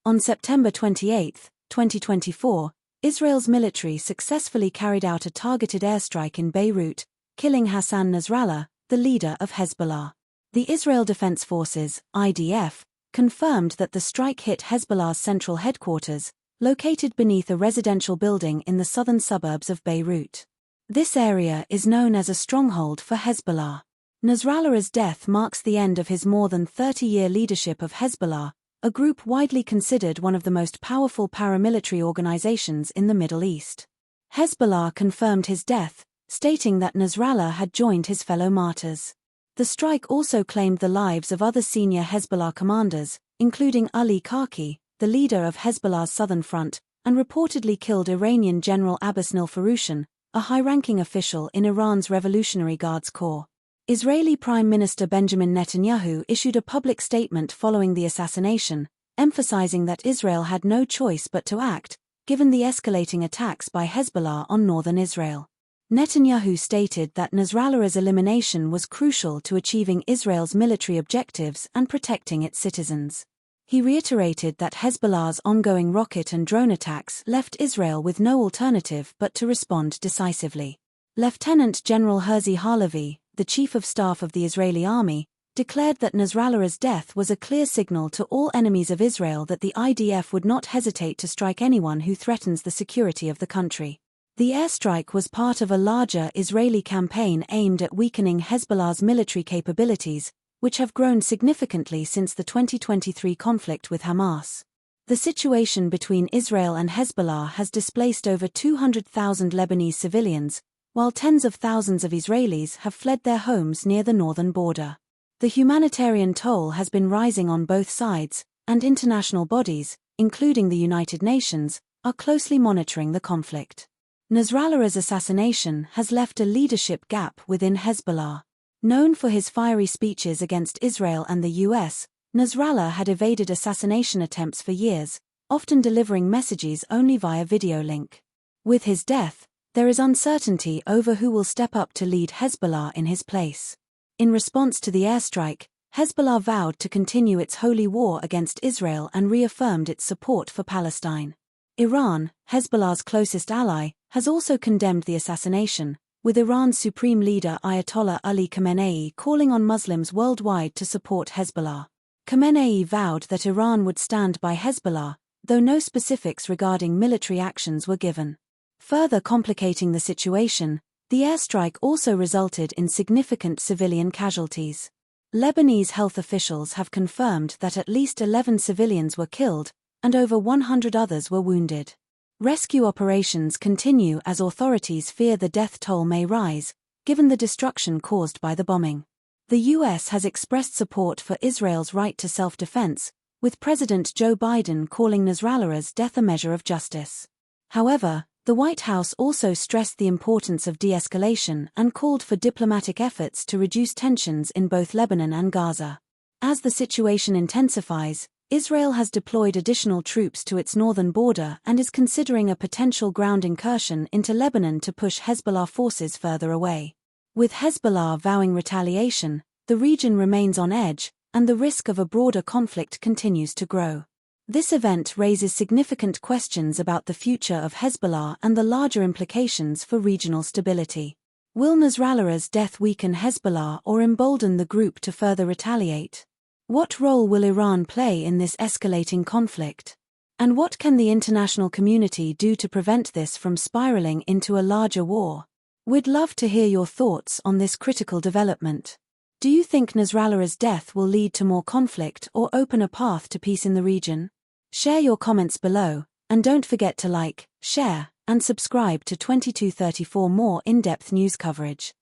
On September 28, 2024, Israel's military successfully carried out a targeted airstrike in Beirut, killing Hassan Nasrallah, the leader of Hezbollah. The Israel Defense Forces, IDF, confirmed that the strike hit Hezbollah's central headquarters, located beneath a residential building in the southern suburbs of Beirut. This area is known as a stronghold for Hezbollah. Nasrallah's death marks the end of his more than 30-year leadership of Hezbollah, a group widely considered one of the most powerful paramilitary organizations in the Middle East. Hezbollah confirmed his death, stating that Nasrallah had joined his fellow martyrs. The strike also claimed the lives of other senior Hezbollah commanders, including Ali Karki, the leader of Hezbollah's southern front, and reportedly killed Iranian General Abbas Nilfarushan, a high-ranking official in Iran's Revolutionary Guards Corps. Israeli Prime Minister Benjamin Netanyahu issued a public statement following the assassination, emphasizing that Israel had no choice but to act, given the escalating attacks by Hezbollah on northern Israel. Netanyahu stated that Nasrallah's elimination was crucial to achieving Israel's military objectives and protecting its citizens. He reiterated that Hezbollah's ongoing rocket and drone attacks left Israel with no alternative but to respond decisively. Lieutenant General Herzi Halevi, the chief of staff of the Israeli army, declared that Nasrallah's death was a clear signal to all enemies of Israel that the IDF would not hesitate to strike anyone who threatens the security of the country. The airstrike was part of a larger Israeli campaign aimed at weakening Hezbollah's military capabilities, which have grown significantly since the 2023 conflict with Hamas. The situation between Israel and Hezbollah has displaced over 200,000 Lebanese civilians, while tens of thousands of Israelis have fled their homes near the northern border. The humanitarian toll has been rising on both sides, and international bodies, including the United Nations, are closely monitoring the conflict. Nasrallah's assassination has left a leadership gap within Hezbollah. Known for his fiery speeches against Israel and the US, Nasrallah had evaded assassination attempts for years, often delivering messages only via video link. With his death, there is uncertainty over who will step up to lead Hezbollah in his place. In response to the airstrike, Hezbollah vowed to continue its holy war against Israel and reaffirmed its support for Palestine. Iran, Hezbollah's closest ally, has also condemned the assassination, with Iran's supreme leader Ayatollah Ali Khamenei calling on Muslims worldwide to support Hezbollah. Khamenei vowed that Iran would stand by Hezbollah, though no specifics regarding military actions were given. Further complicating the situation, the airstrike also resulted in significant civilian casualties. Lebanese health officials have confirmed that at least 11 civilians were killed, and over 100 others were wounded. Rescue operations continue as authorities fear the death toll may rise, given the destruction caused by the bombing. The US has expressed support for Israel's right to self-defense, with President Joe Biden calling Nasrallah's death a measure of justice. However, the White House also stressed the importance of de-escalation and called for diplomatic efforts to reduce tensions in both Lebanon and Gaza. As the situation intensifies, Israel has deployed additional troops to its northern border and is considering a potential ground incursion into Lebanon to push Hezbollah forces further away. With Hezbollah vowing retaliation, the region remains on edge, and the risk of a broader conflict continues to grow. This event raises significant questions about the future of Hezbollah and the larger implications for regional stability. Will Nasrallah's death weaken Hezbollah or embolden the group to further retaliate? What role will Iran play in this escalating conflict? And what can the international community do to prevent this from spiraling into a larger war? We'd love to hear your thoughts on this critical development. Do you think Nasrallah's death will lead to more conflict or open a path to peace in the region? Share your comments below, and don't forget to like, share, and subscribe to 2234 more in-depth news coverage.